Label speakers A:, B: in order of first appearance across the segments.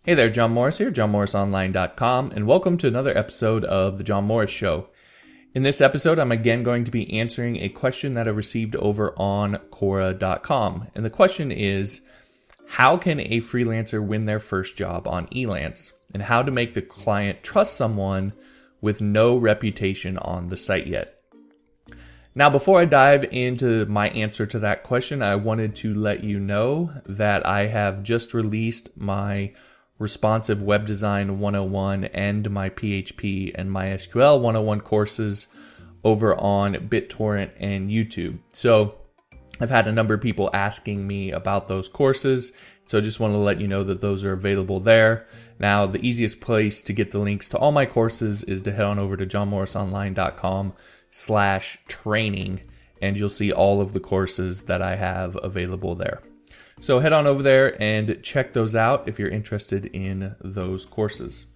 A: Hey there, John Morris here, johnmorrisonline.com, and welcome to another episode of The John Morris Show. In this episode, I'm again going to be answering a question that I received over on Quora.com. And the question is, how can a freelancer win their first job on Elance? And how to make the client trust someone with no reputation on the site yet. Now, before I dive into my answer to that question, I wanted to let you know that I have just released my Responsive Web Design 101 and my PHP and MySQL 101 courses over on BitTorrent and YouTube. So I've had a number of people asking me about those courses, so I just want to let you know that those are available there. Now, the easiest place to get the links to all my courses is to head on over to johnmorrisonline.com/training, and you'll see all of the courses that I have available there. So head on over there and check those out if you're interested in those courses.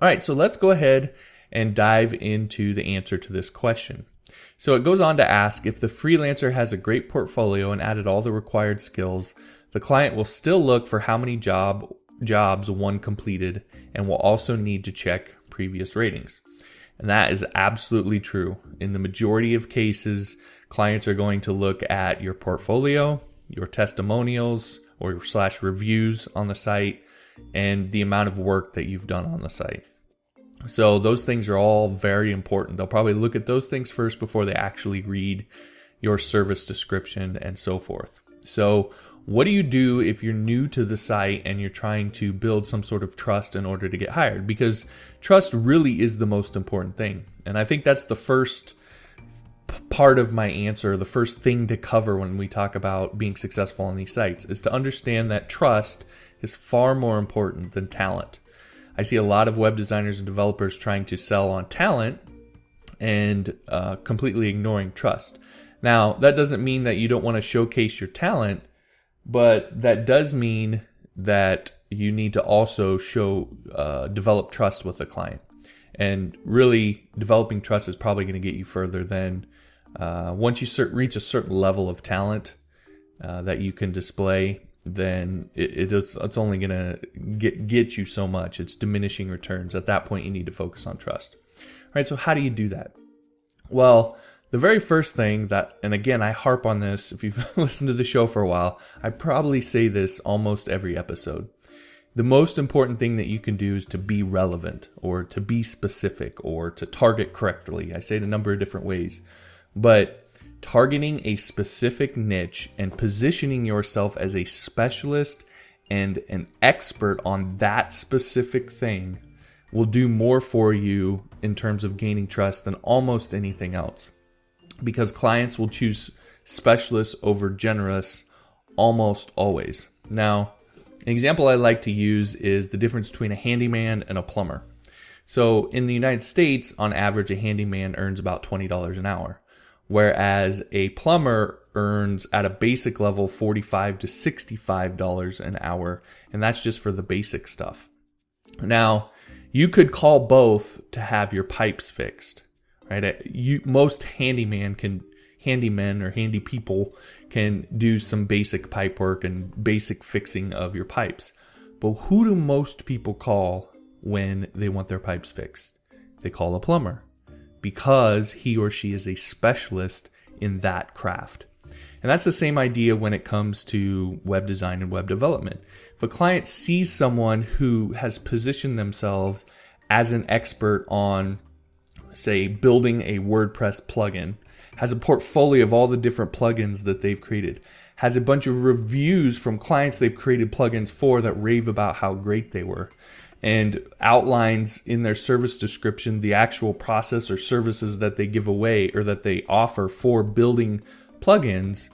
A: All right, so let's go ahead and dive into the answer to this question. So it goes on to ask, if the freelancer has a great portfolio and added all the required skills, the client will still look for how many jobs one completed and will also need to check previous ratings. And that is absolutely true. In the majority of cases, clients are going to look at your portfolio, your testimonials or / reviews on the site, and the amount of work that you've done on the site. So those things are all very important. They'll probably look at those things first before they actually read your service description and so forth. So what do you do if you're new to the site and you're trying to build some sort of trust in order to get hired? Because trust really is the most important thing. And I think that's the first part of my answer, the first thing to cover when we talk about being successful on these sites, is to understand that trust is far more important than talent. I see a lot of web designers and developers trying to sell on talent and completely ignoring trust. Now, that doesn't mean that you don't want to showcase your talent, but that does mean that you need to also develop trust with the client. And really, developing trust is probably going to get you further than once you reach a certain level of talent that you can display, then it's only going to get you so much. It's diminishing returns. At that point, you need to focus on trust. All right, so how do you do that? Well, the very first thing that, and again, I harp on this, if you've listened to the show for a while, I probably say this almost every episode. The most important thing that you can do is to be relevant, or to be specific, or to target correctly. I say it a number of different ways. But targeting a specific niche and positioning yourself as a specialist and an expert on that specific thing will do more for you in terms of gaining trust than almost anything else. Because clients will choose specialists over generalists almost always. Now, an example I like to use is the difference between a handyman and a plumber. So in the United States, on average, a handyman earns about $20 an hour, whereas a plumber earns at a basic level $45 to $65 an hour, and that's just for the basic stuff. Now, you could call both to have your pipes fixed, right? Most handymen or handy people can do some basic pipe work and basic fixing of your pipes. But who do most people call when they want their pipes fixed? They call a plumber, because he or she is a specialist in that craft. And that's the same idea when it comes to web design and web development. If a client sees someone who has positioned themselves as an expert on, say, building a WordPress plugin, has a portfolio of all the different plugins that they've created, has a bunch of reviews from clients they've created plugins for that rave about how great they were, and outlines in their service description the actual process or services that they give away or that they offer for building plugins.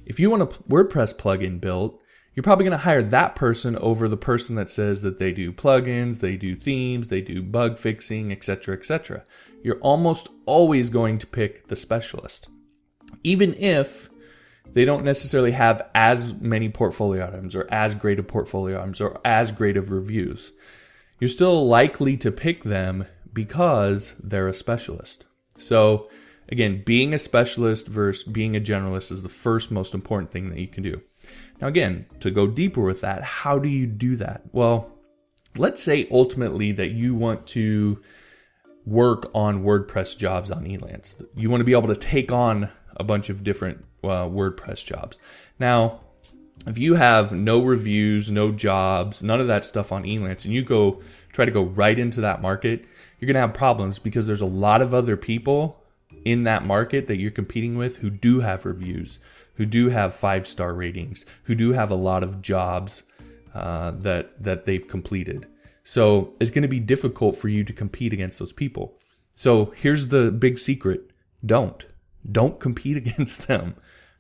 A: If you want a WordPress plugin built, you're probably going to hire that person over the person that says that they do plugins, they do themes, they do bug fixing, etc., etc. You're almost always going to pick the specialist, even if they don't necessarily have as many portfolio items or as great of portfolio items or as great of reviews. You're still likely to pick them because they're a specialist. So again, being a specialist versus being a generalist is the first most important thing that you can do. Now again, to go deeper with that, how do you do that? Well, let's say ultimately that you want to work on WordPress jobs on Elance. You want to be able to take on a bunch of different WordPress jobs. Now, if you have no reviews, no jobs, none of that stuff on Elance, and you try to go right into that market, you're going to have problems because there's a lot of other people in that market that you're competing with who do have reviews, who do have 5-star ratings, who do have a lot of jobs that they've completed. So it's going to be difficult for you to compete against those people. So here's the big secret. Don't compete against them.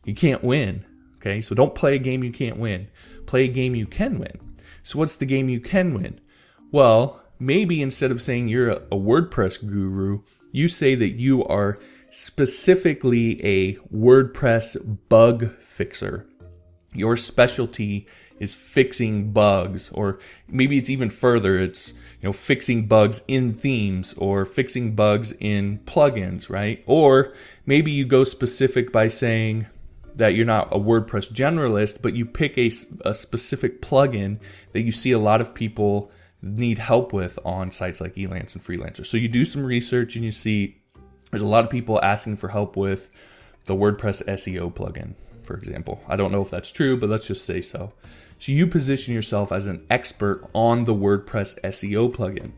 A: You can't win. Okay, so don't play a game you can't win. Play a game you can win. So what's the game you can win? Well, maybe instead of saying you're a WordPress guru, you say that you are specifically a WordPress bug fixer. Your specialty is fixing bugs, or maybe it's even further. It's, fixing bugs in themes or fixing bugs in plugins, right? Or maybe you go specific by saying that you're not a WordPress generalist, but you pick a specific plugin that you see a lot of people need help with on sites like Elance and Freelancer. So you do some research and you see there's a lot of people asking for help with the WordPress SEO plugin, for example. I don't know if that's true, but let's just say so. So you position yourself as an expert on the WordPress SEO plugin.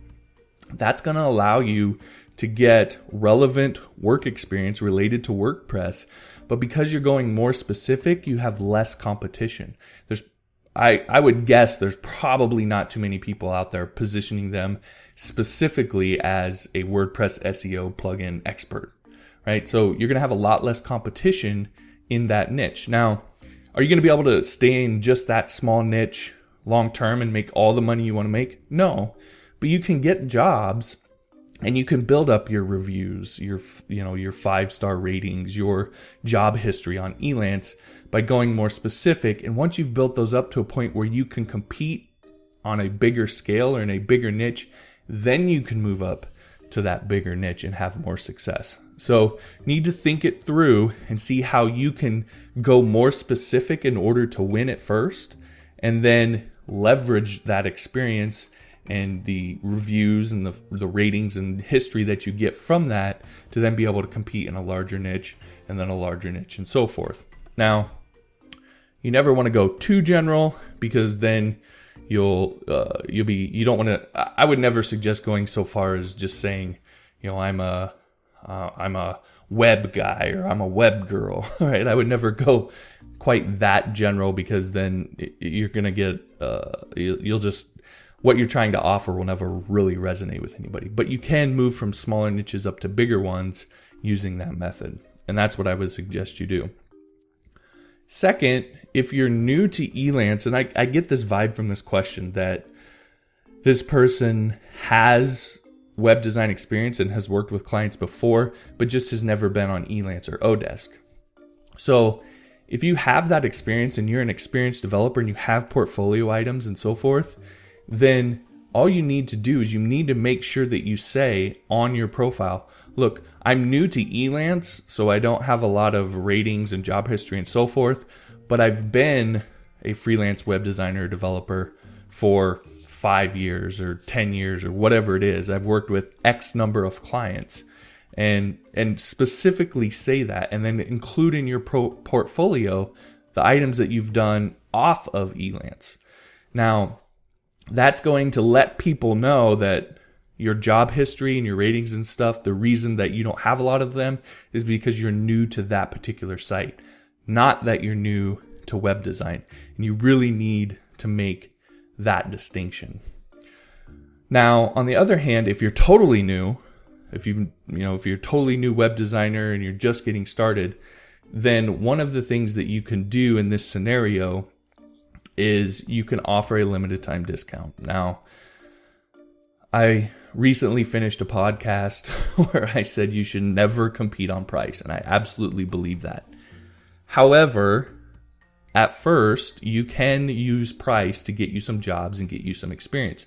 A: That's going to allow you to get relevant work experience related to WordPress. But because you're going more specific, you have less competition. I would guess there's probably not too many people out there positioning them specifically as a WordPress SEO plugin expert, right? So you're going to have a lot less competition in that niche. Now, are you going to be able to stay in just that small niche long term and make all the money you want to make? No, but you can get jobs and you can build up your reviews, your 5-star ratings, your job history on Elance by going more specific. And once you've built those up to a point where you can compete on a bigger scale or in a bigger niche, then you can move up to that bigger niche and have more success. So you need to think it through and see how you can go more specific in order to win at first, and then leverage that experience and the reviews and the ratings and history that you get from that to then be able to compete in a larger niche and then a larger niche and so forth. Now, you never want to go too general because then you don't want to. I would never suggest going so far as just saying, I'm a web guy or I'm a web girl, right? I would never go quite that general because then you're going to get, what you're trying to offer will never really resonate with anybody. But you can move from smaller niches up to bigger ones using that method. And that's what I would suggest you do. Second, if you're new to Elance, and I get this vibe from this question that this person has web design experience and has worked with clients before, but just has never been on Elance or oDesk. So if you have that experience and you're an experienced developer and you have portfolio items and so forth, then all you need to do is you need to make sure that you say on your profile, look, I'm new to Elance, so I don't have a lot of ratings and job history and so forth, but I've been a freelance web designer or developer for 5 years or 10 years or whatever it is. I've worked with X number of clients, and specifically say that, and then include in your portfolio the items that you've done off of Elance. Now, that's going to let people know that your job history and your ratings and stuff, the reason that you don't have a lot of them is because you're new to that particular site, not that you're new to web design. And you really need to make that distinction. Now, on the other hand, if you're totally new, if you're a totally new web designer and you're just getting started, then one of the things that you can do in this scenario is you can offer a limited time discount. Now, I recently finished a podcast where I said you should never compete on price, and I absolutely believe that. However, at first, you can use price to get you some jobs and get you some experience,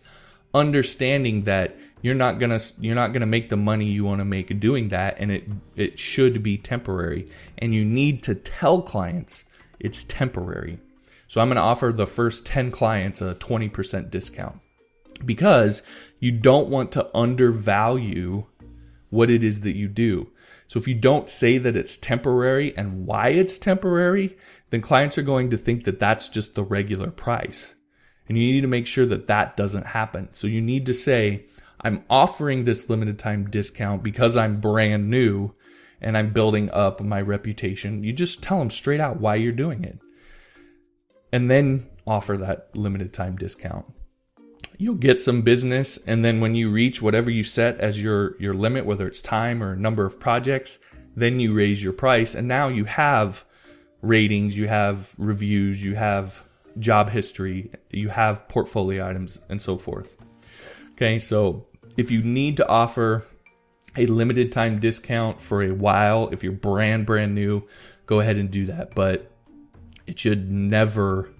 A: understanding that you're not gonna make the money you want to make doing that, and it should be temporary, and you need to tell clients it's temporary. So I'm going to offer the first 10 clients a 20% discount. because you don't want to undervalue what it is that you do. So if you don't say that it's temporary and why it's temporary, then clients are going to think that that's just the regular price. And you need to make sure that that doesn't happen. So you need to say, I'm offering this limited time discount because I'm brand new and I'm building up my reputation. You just tell them straight out why you're doing it. And then offer that limited time discount. You'll get some business, and then when you reach whatever you set as your limit, whether it's time or number of projects, then you raise your price, and now you have ratings, you have reviews, you have job history, you have portfolio items, and so forth. Okay, so if you need to offer a limited time discount for a while, if you're brand new, go ahead and do that, but it should never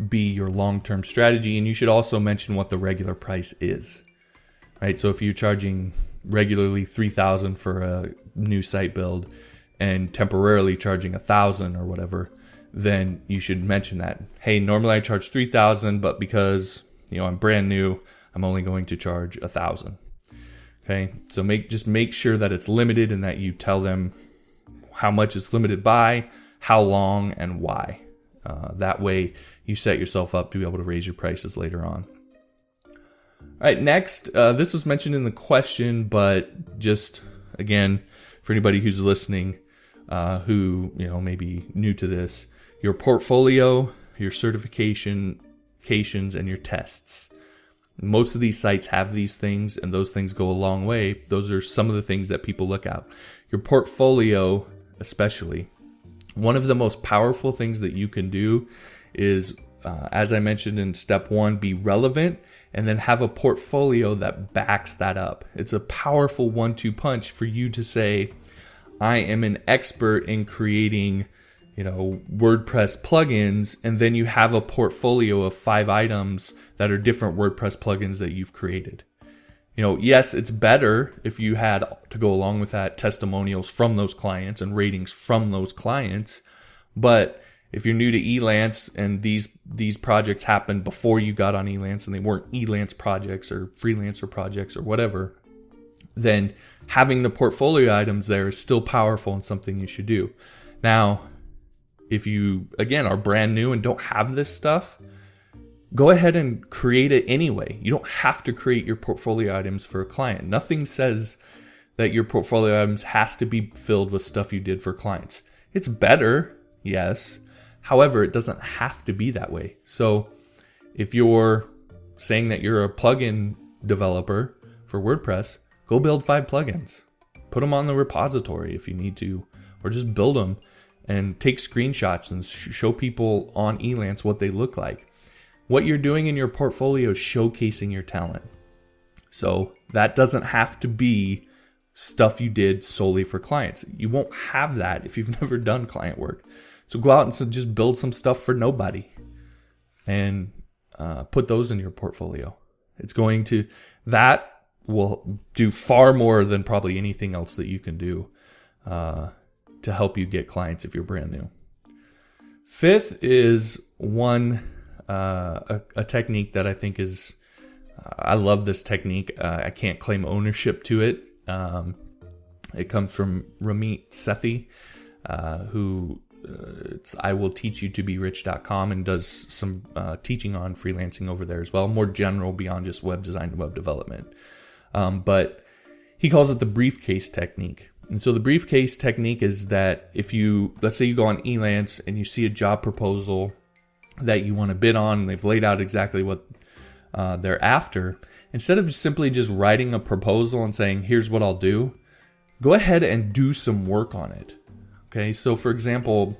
A: be your long-term strategy. And you should also mention what the regular price is, right? So if you're charging regularly $3,000 for a new site build and temporarily charging $1,000 or whatever, then you should mention that. Hey, normally I charge $3,000, but because I'm brand new, I'm only going to charge $1,000. Okay, so just make sure that it's limited and that you tell them how much it's limited by, how long, and why. That way you set yourself up to be able to raise your prices later on. All right, next, this was mentioned in the question, but just again, for anybody who's listening, who may be new to this, your portfolio, your certifications, and your tests. Most of these sites have these things, and those things go a long way. Those are some of the things that people look at. Your portfolio, especially. One of the most powerful things that you can do is, as I mentioned in step 1, be relevant and then have a portfolio that backs that up. It's a powerful 1-2 punch for you to say, I am an expert in creating, WordPress plugins, and then you have a portfolio of 5 items that are different WordPress plugins that you've created. Yes, it's better if you had to go along with that testimonials from those clients and ratings from those clients. But if you're new to Elance and these projects happened before you got on Elance and they weren't Elance projects or freelancer projects or whatever, then having the portfolio items there is still powerful and something you should do. Now, if you, again, are brand new and don't have this stuff, go ahead and create it anyway. You don't have to create your portfolio items for a client. Nothing says that your portfolio items has to be filled with stuff you did for clients. It's better, yes. However, it doesn't have to be that way. So if you're saying that you're a plugin developer for WordPress, go build 5 plugins. Put them on the repository if you need to, or just build them and take screenshots and show people on Elance what they look like. What you're doing in your portfolio is showcasing your talent. So that doesn't have to be stuff you did solely for clients. You won't have that if you've never done client work. So go out and just build some stuff for nobody and put those in your portfolio. That will do far more than probably anything else that you can do to help you get clients if you're brand new. 5th is a technique that I think is, I love this technique. I can't claim ownership to it. It comes from Ramit Sethi, who it's iwillteachyoutoberich.com and does some teaching on freelancing over there as well, more general beyond just web design and web development. But he calls it the briefcase technique. And so the briefcase technique is that if let's say you go on Elance and you see a job proposal that you want to bid on, and they've laid out exactly what they're after, instead of simply just writing a proposal and saying, here's what I'll do, go ahead and do some work on it. Okay, so for example,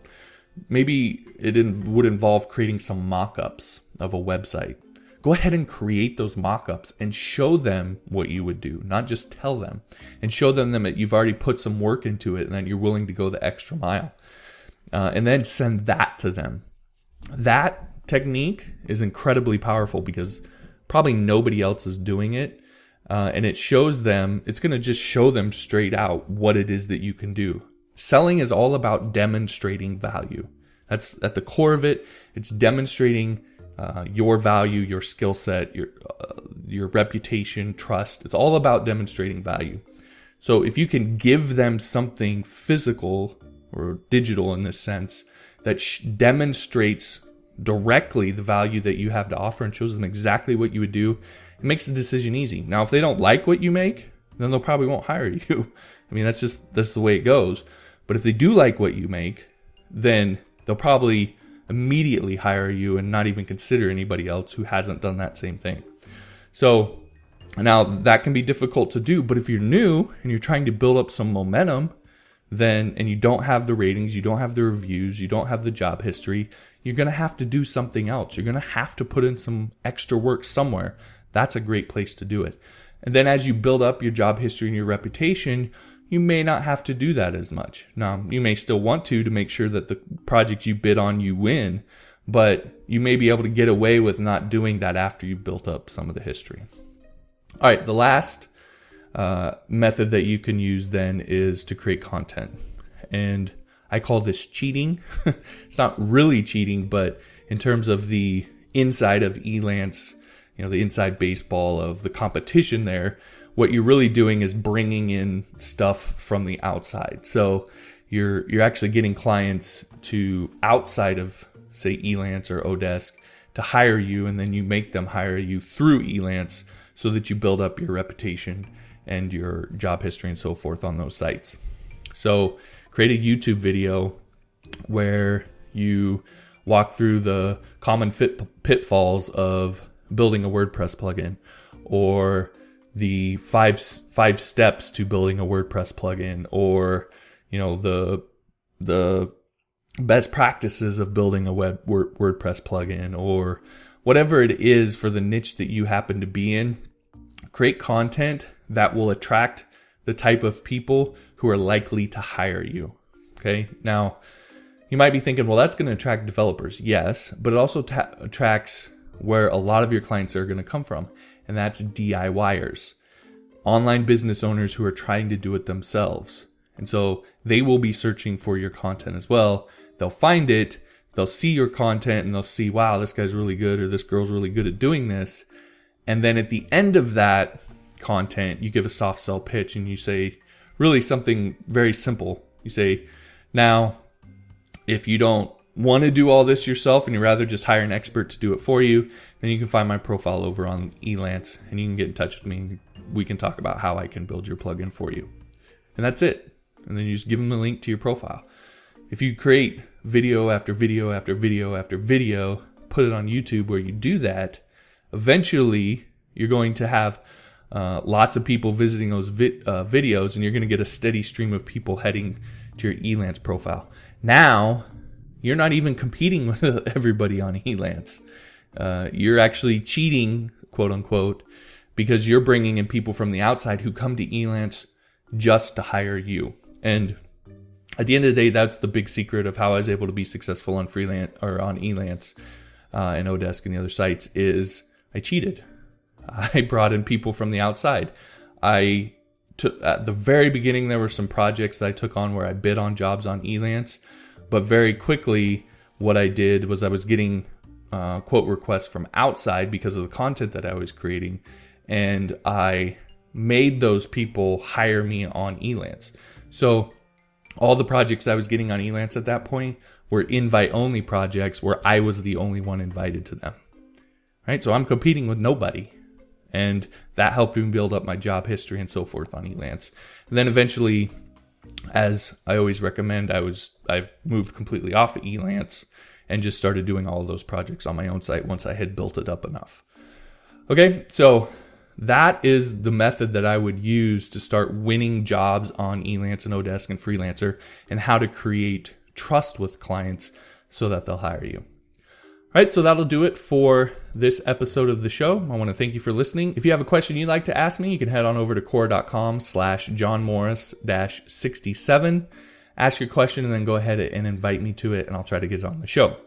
A: maybe it would involve creating some mock-ups of a website. Go ahead and create those mock-ups and show them what you would do, not just tell them, and show them that you've already put some work into it and that you're willing to go the extra mile. And then send that to them. That technique is incredibly powerful because probably nobody else is doing it. And it's going to just show them straight out what it is that you can do. Selling is all about demonstrating value. That's at the core of it. It's demonstrating your value, your skill set, your reputation, trust. It's all about demonstrating value. So if you can give them something physical or digital in this sense that demonstrates directly the value that you have to offer and shows them exactly what you would do, it makes the decision easy. Now, if they don't like what you make, then they'll probably won't hire you. I mean, that's the way it goes. But if they do like what you make, then they'll probably immediately hire you and not even consider anybody else who hasn't done that same thing. So now that can be difficult to do, but if you're new and you're trying to build up some momentum, and you don't have the ratings, you don't have the reviews, you don't have the job history, you're going to have to do something else. You're going to have to put in some extra work somewhere. That's a great place to do it. And then as you build up your job history and your reputation, you may not have to do that as much. Now, you may still want to make sure that the projects you bid on, you win, but you may be able to get away with not doing that after you've built up some of the history. All right, the last method that you can use then is to create content. And I call this cheating. It's not really cheating, but in terms of the inside of Elance, the inside baseball of the competition there, what you're really doing is bringing in stuff from the outside. So you're actually getting clients to outside of, say, Elance or oDesk to hire you, and then you make them hire you through Elance so that you build up your reputation and your job history and so forth on those sites. So create a YouTube video where you walk through the common pitfalls of building a WordPress plugin, or the five steps to building a WordPress plugin, or the best practices of building a WordPress plugin, or whatever it is for the niche that you happen to be in. Create content that will attract the type of people who are likely to hire you. Okay. Now, you might be thinking, well, that's going to attract developers. Yes, but it also attracts where a lot of your clients are going to come from, and that's DIYers, online business owners who are trying to do it themselves. And so they will be searching for your content as well. They'll find it, they'll see your content, and they'll see, wow, this guy's really good, or this girl's really good at doing this. And then at the end of that content, you give a soft sell pitch and you say really something very simple. You say, now, if you don't want to do all this yourself and you'd rather just hire an expert to do it for you, then you can find my profile over on Elance and you can get in touch with me and we can talk about how I can build your plugin for you. And that's it. And then you just give them a link to your profile. If you create video after video after video after video, put it on YouTube where you do that, eventually you're going to have lots of people visiting those videos, and you're going to get a steady stream of people heading to your Elance profile. Now, you're not even competing with everybody on Elance. You're actually cheating, quote unquote, because you're bringing in people from the outside who come to Elance just to hire you. And at the end of the day, that's the big secret of how I was able to be successful on on Elance and oDesk and the other sites is I cheated. I brought in people from the outside. At the very beginning, there were some projects that I took on where I bid on jobs on Elance, but very quickly, what I did was I was getting quote requests from outside because of the content that I was creating, and I made those people hire me on Elance. So all the projects I was getting on Elance at that point were invite-only projects where I was the only one invited to them. Right? So I'm competing with nobody. And that helped me build up my job history and so forth on Elance. And then eventually, as I always recommend, I moved completely off of Elance and just started doing all of those projects on my own site once I had built it up enough. Okay, so that is the method that I would use to start winning jobs on Elance and oDesk and Freelancer, and how to create trust with clients so that they'll hire you. All right, so that'll do it for this episode of the show. I want to thank you for listening. If you have a question you'd like to ask me, you can head on over to Quora.com/JohnMorris-67. Ask your question and then go ahead and invite me to it, and I'll try to get it on the show.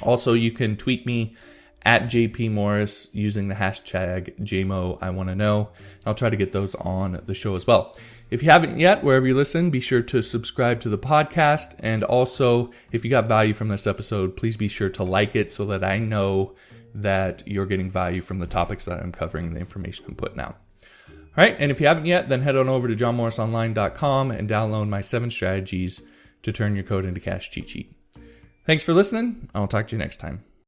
A: Also, you can tweet me at JPMorris using the hashtag JMOIWannaKnow. I'll try to get those on the show as well. If you haven't yet, wherever you listen, be sure to subscribe to the podcast. And also, if you got value from this episode, please be sure to like it so that I know that you're getting value from the topics that I'm covering and the information I'm putting out. All right, and if you haven't yet, then head on over to johnmorrisonline.com and download my 7 strategies to turn your code into cash cheat sheet. Thanks for listening. I'll talk to you next time.